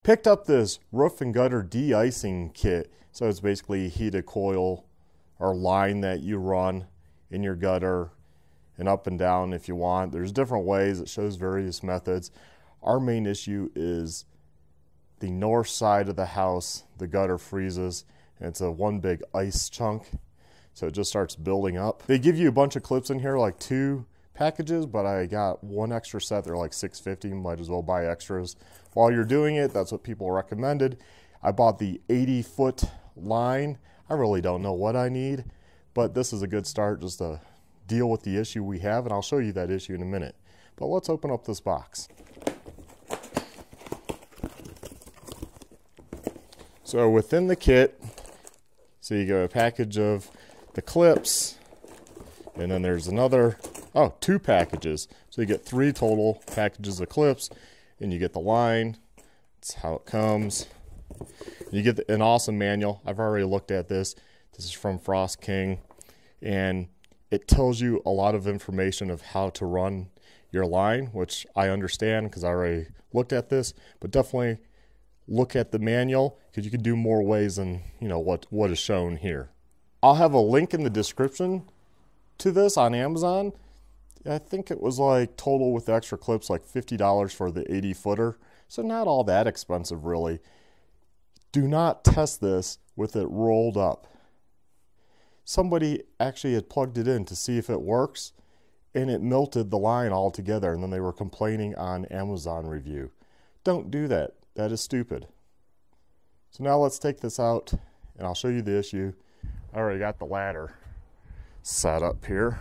Picked up this roof and gutter de-icing kit. So it's basically a heated coil or line that you run in your gutter and up and down if you want. There's different ways. It shows various methods. Our main issue is the north side of the house, the gutter freezes, and it's a one big ice chunk. So it just starts building up. They give you a bunch of clips in here, like 2 packages, but I got 1 extra set. They're like $6.50. Might as well buy extras. While you're doing it, that's what people recommended. I bought the 80-foot line. I really don't know what I need, but this is a good start just to deal with the issue we have, and I'll show you that issue in a minute. But let's open up this box. So within the kit, so you get a package of the clips, and then there's another, 2 packages. So you get 3 total packages of clips, and you get the line. That's how it comes. You get an awesome manual. I've already looked at this. This is from Frost King, and it tells you a lot of information of how to run your line, which I understand because I already looked at this, but definitely look at the manual because you can do more ways than what is shown here. I'll have a link in the description to this on Amazon. I think it was like total with the extra clips like $50 for the 80-footer, so not all that expensive really. Do not test this with it rolled up. Somebody actually had plugged it in to see if it works, and it melted the line altogether, and then they were complaining on Amazon review. Don't do that. That is stupid. So now let's take this out, and I'll show you the issue. I already got the ladder set up here.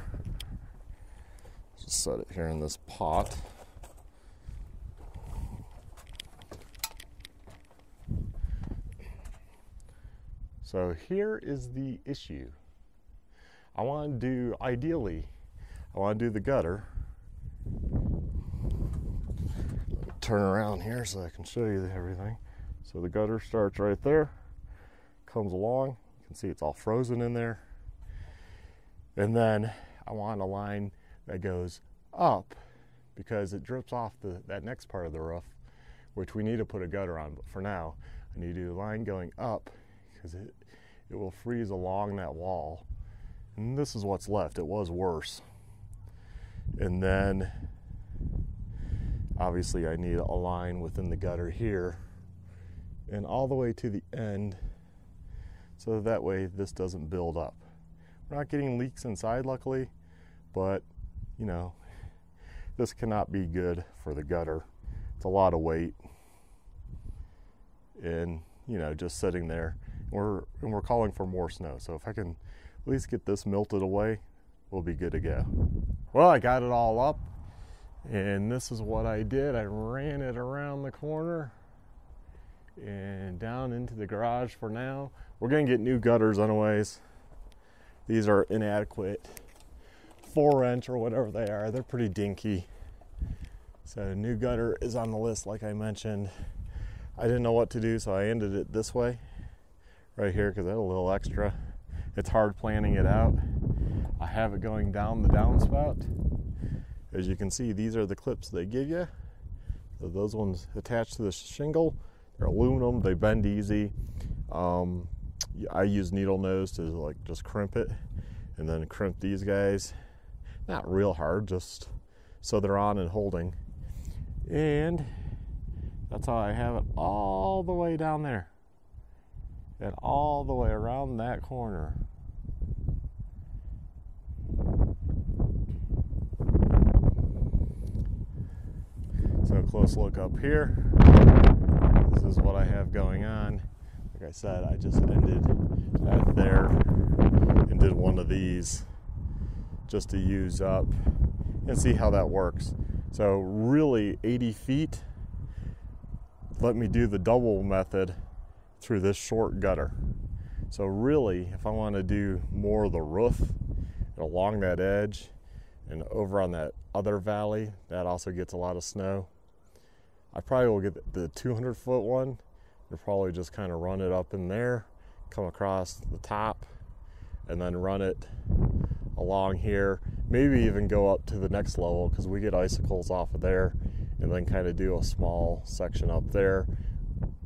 Just set it here in this pot. So here is the issue. Ideally, I want to do the gutter. Turn around here so I can show you everything. So the gutter starts right there, comes along. You can see it's all frozen in there. And then I want a line that goes up because it drips off that next part of the roof, which we need to put a gutter on. But for now, I need to do a line going up because it will freeze along that wall. And this is what's left. It was worse. And then obviously I need a line within the gutter here and all the way to the end, so that way this doesn't build up. We're not getting leaks inside luckily, but this cannot be good for the gutter. It's a lot of weight and just sitting there. We're calling for more snow, so if I can at least get this melted away, we'll be good to go. Well, I got it all up, and this is what I did. I ran it around the corner and down into the garage for now. We're gonna get new gutters anyways. These are inadequate 4-inch or whatever they are. They're pretty dinky. So new gutter is on the list, like I mentioned. I didn't know what to do, so I ended it this way right here because I had a little extra. It's hard planning it out. I have it going down the downspout. As you can see, these are the clips they give you. So those ones attached to the shingle. They're aluminum, they bend easy. I use needle nose to just crimp it, and then crimp these guys. Not real hard, just so they're on and holding. And that's how I have it all the way down there. And all the way around that corner. So a close look up here. This is what I have going on. Like I said, I just ended that there and did one of these just to use up and see how that works. So really 80 feet, let me do the double method through this short gutter. So really, if I want to do more of the roof along that edge and over on that other valley, that also gets a lot of snow, I probably will get the 200-foot one and probably just kind of run it up in there, come across the top, and then run it along here. Maybe even go up to the next level because we get icicles off of there, and then kind of do a small section up there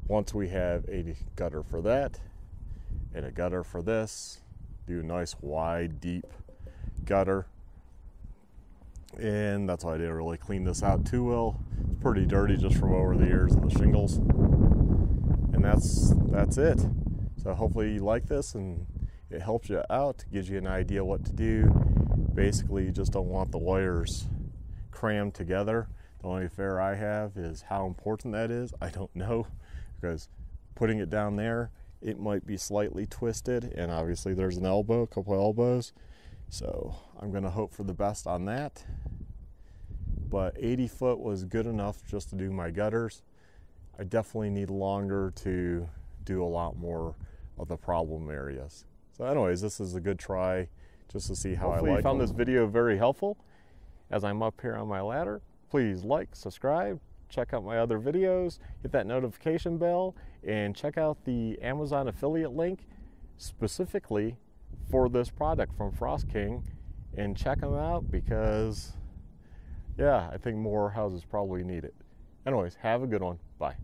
Once we have a gutter for that and a gutter for this, do a nice wide, deep gutter. And that's why I didn't really clean this out too well. It's pretty dirty just from over the years of the shingles. And that's it. So hopefully you like this and it helps you out, gives you an idea what to do. Basically, you just don't want the wires crammed together. The only fear I have is how important that is. I don't know, because putting it down there, it might be slightly twisted, and obviously there's an elbow, a couple of elbows. So I'm gonna hope for the best on that. But 80 foot was good enough just to do my gutters. I definitely need longer to do a lot more of the problem areas. So anyways, this is a good try just to see how hopefully I like. Hopefully you found this video very helpful. As I'm up here on my ladder, please like, subscribe, check out my other videos, hit that notification bell, and check out the Amazon affiliate link specifically for this product from Frost King, and check them out because, yeah, I think more houses probably need it. Anyways, have a good one. Bye.